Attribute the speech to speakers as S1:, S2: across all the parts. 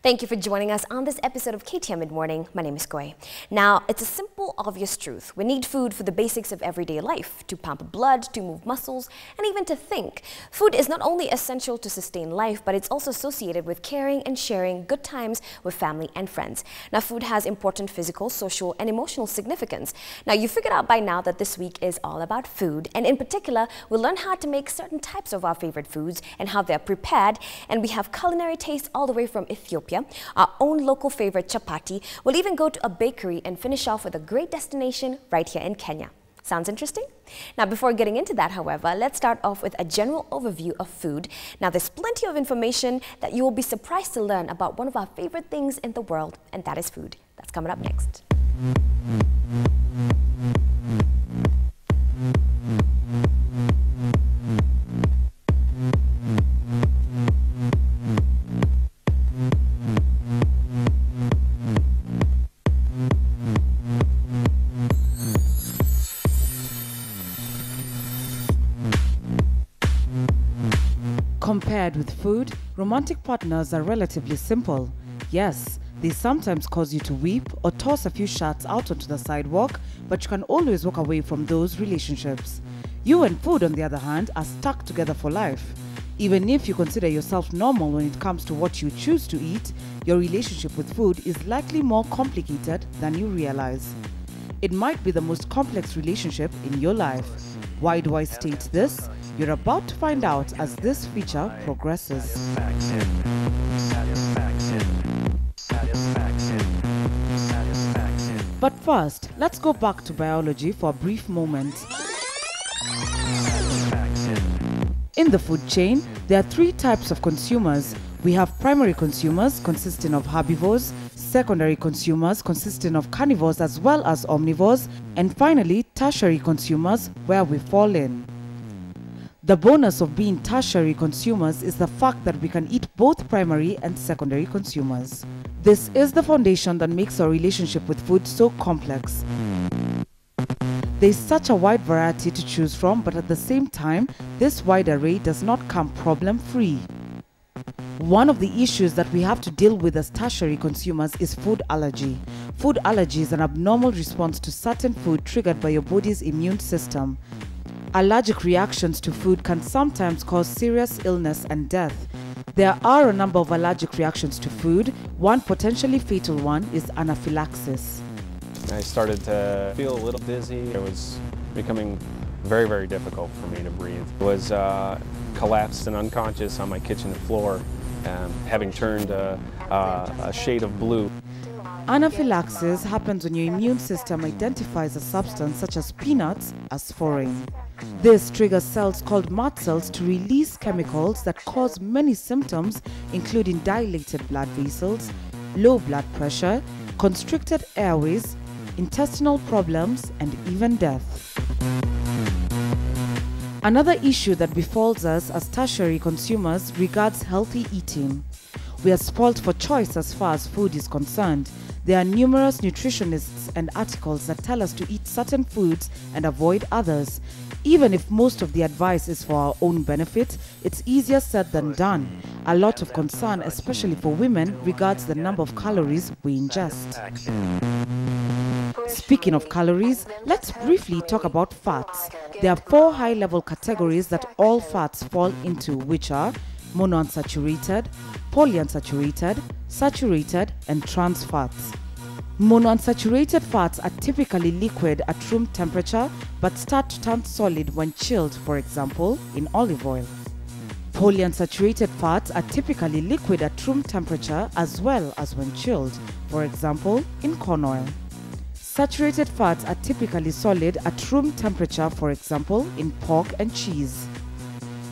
S1: Thank you for joining us on this episode of KTN Mid Morning. My name is Koi. Now, it's a simple, obvious truth. We need food for the basics of everyday life, to pump blood, to move muscles, and even to think. Food is not only essential to sustain life, but it's also associated with caring and sharing good times with family and friends. Now, food has important physical, social, and emotional significance. Now, you figured out by now that this week is all about food, and in particular, we'll learn how to make certain types of our favorite foods and how they're prepared, and we have culinary tastes all the way from Ethiopia, our own local favorite chapati. We'll even go to a bakery and finish off with a great destination right here in Kenya. Sounds interesting? Now, before getting into that, however, let's start off with a general overview of food. Now, there's plenty of information that you will be surprised to learn about one of our favorite things in the world, and that is food. That's coming up next.
S2: Compared with food, romantic partners are relatively simple. Yes, they sometimes cause you to weep or toss a few shots out onto the sidewalk, but you can always walk away from those relationships. You and food, on the other hand, are stuck together for life. Even if you consider yourself normal when it comes to what you choose to eat, your relationship with food is likely more complicated than you realize. It might be the most complex relationship in your life. Why do I state this? You're about to find out as this feature progresses. But first, let's go back to biology for a brief moment. In the food chain, there are three types of consumers. We have primary consumers consisting of herbivores, secondary consumers consisting of carnivores as well as omnivores, and finally tertiary consumers, where we fall in. The bonus of being tertiary consumers is the fact that we can eat both primary and secondary consumers. This is the foundation that makes our relationship with food so complex. There is such a wide variety to choose from, but at the same time, this wide array does not come problem-free. One of the issues that we have to deal with as tertiary consumers is food allergy. Food allergy is an abnormal response to certain food triggered by your body's immune system. Allergic reactions to food can sometimes cause serious illness and death. There are a number of allergic reactions to food. One potentially fatal one is anaphylaxis.
S3: I started to feel a little dizzy. It was becoming very, very difficult for me to breathe. I was collapsed and unconscious on my kitchen floor, having turned a shade of blue.
S2: Anaphylaxis happens when your immune system identifies a substance such as peanuts as foreign. This triggers cells called mast cells to release chemicals that cause many symptoms, including dilated blood vessels, low blood pressure, constricted airways, intestinal problems, and even death. Another issue that befalls us as tertiary consumers regards healthy eating. We are spoilt for choice as far as food is concerned. There are numerous nutritionists and articles that tell us to eat certain foods and avoid others. Even if most of the advice is for our own benefit, it's easier said than done. A lot of concern, especially for women, regards the number of calories we ingest. Speaking of calories, let's briefly talk about fats. There are four high-level categories that all fats fall into, which are monounsaturated, polyunsaturated, saturated, and trans fats. Monounsaturated fats are typically liquid at room temperature but start to turn solid when chilled, for example, in olive oil. Polyunsaturated fats are typically liquid at room temperature as well as when chilled, for example, in corn oil. Saturated fats are typically solid at room temperature, for example, in pork and cheese.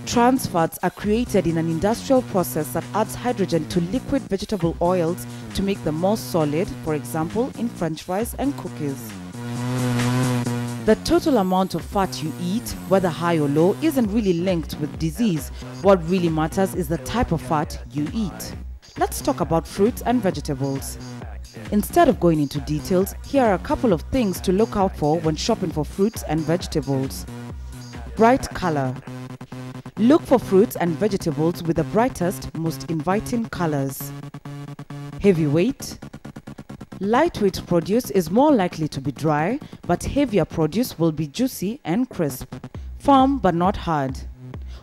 S2: Trans fats are created in an industrial process that adds hydrogen to liquid vegetable oils to make them more solid, for example, in French fries and cookies. The total amount of fat you eat, whether high or low, isn't really linked with disease. What really matters is the type of fat you eat. Let's talk about fruits and vegetables. Instead of going into details, here are a couple of things to look out for when shopping for fruits and vegetables. Bright color. Look for fruits and vegetables with the brightest, most inviting colors. Heavyweight. Lightweight produce is more likely to be dry, but heavier produce will be juicy and crisp. Firm but not hard.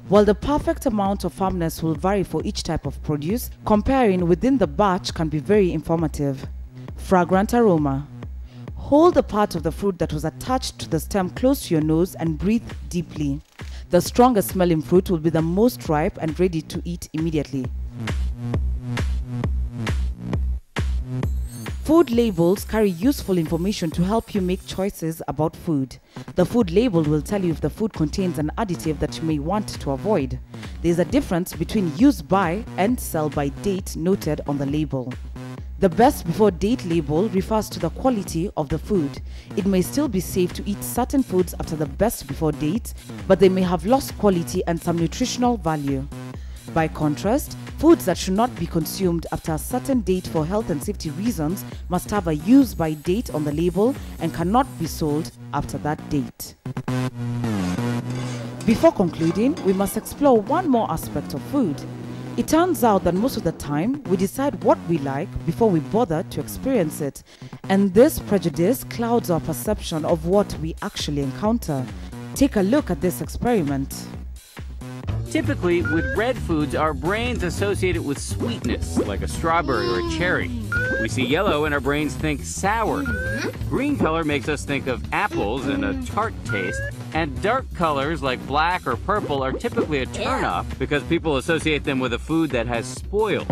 S2: While the perfect amount of firmness will vary for each type of produce, comparing within the batch can be very informative. Fragrant aroma. Hold the part of the fruit that was attached to the stem close to your nose and breathe deeply. The strongest smelling fruit will be the most ripe and ready to eat immediately. Food labels carry useful information to help you make choices about food. The food label will tell you if the food contains an additive that you may want to avoid. There is a difference between use by and sell by date noted on the label. The best before date label refers to the quality of the food. It may still be safe to eat certain foods after the best before date, but they may have lost quality and some nutritional value. By contrast, foods that should not be consumed after a certain date for health and safety reasons must have a use by date on the label and cannot be sold after that date. Before concluding, we must explore one more aspect of food. It turns out that most of the time, we decide what we like before we bother to experience it. And this prejudice clouds our perception of what we actually encounter. Take a look at this experiment.
S4: Typically, with red foods, our brains associate it with sweetness, like a strawberry or a cherry. We see yellow and our brains think sour. Green color makes us think of apples and a tart taste. And dark colors like black or purple are typically a turnoff because people associate them with a food that has spoiled.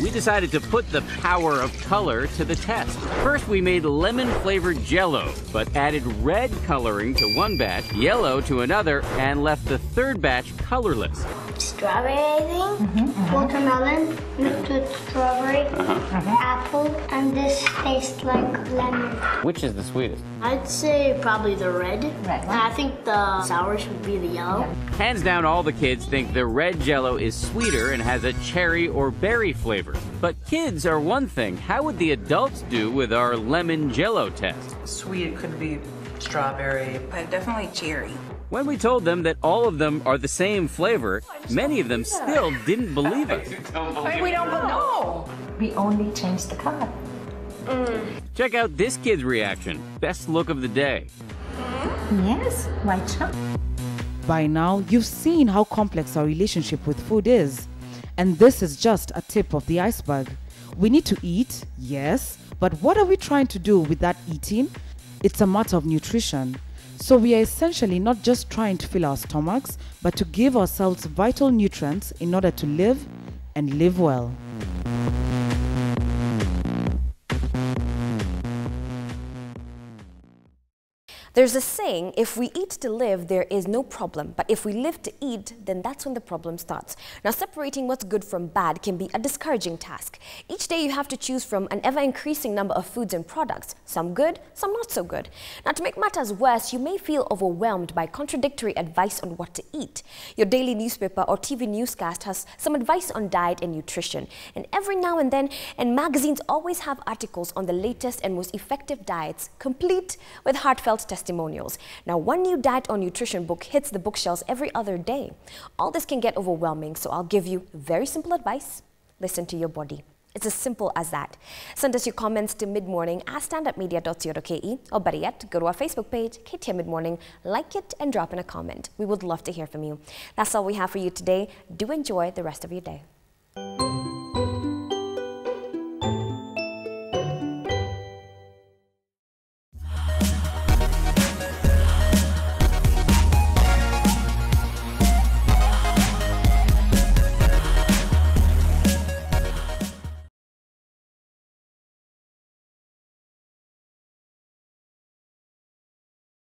S4: We decided to put the power of color to the test. First, we made lemon-flavored Jell-O, but added red coloring to one batch, yellow to another, and left the third batch colorless.
S5: Strawberry, I think. Watermelon, mixed with strawberry, apple, and this tastes like lemon.
S4: Which is the sweetest?
S5: I'd say probably the red. And I think the sour should be the yellow.
S4: Hands down, all the kids think the red Jell-O is sweeter and has a cherry or berry flavor. But kids are one thing. How would the adults do with our lemon Jell-O test?
S6: Sweet, it could be strawberry, but definitely cherry.
S4: When we told them that all of them are the same flavor, many of them still didn't believe us.
S6: We don't know.
S7: We only changed the color.
S4: Check out this kid's reaction. Best look of the day.
S7: Yes, white chocolate.
S2: By now, you've seen how complex our relationship with food is. And this is just a tip of the iceberg. We need to eat, yes, but what are we trying to do with that eating? It's a matter of nutrition. So we are essentially not just trying to fill our stomachs, but to give ourselves vital nutrients in order to live and live well.
S1: There's a saying, if we eat to live, there is no problem. But if we live to eat, then that's when the problem starts. Now, separating what's good from bad can be a discouraging task. Each day you have to choose from an ever-increasing number of foods and products, some good, some not so good. Now, to make matters worse, you may feel overwhelmed by contradictory advice on what to eat. Your daily newspaper or TV newscast has some advice on diet and nutrition. And every now and then, magazines always have articles on the latest and most effective diets, complete with heartfelt testimonials. Now, one new diet or nutrition book hits the bookshelves every other day. All this can get overwhelming, so I'll give you very simple advice. Listen to your body. It's as simple as that. Send us your comments to midmorning@standupmedia.co.ke, or better yet, go to our Facebook page, KTN Mid Morning, like it and drop in a comment. We would love to hear from you. That's all we have for you today. Do enjoy the rest of your day.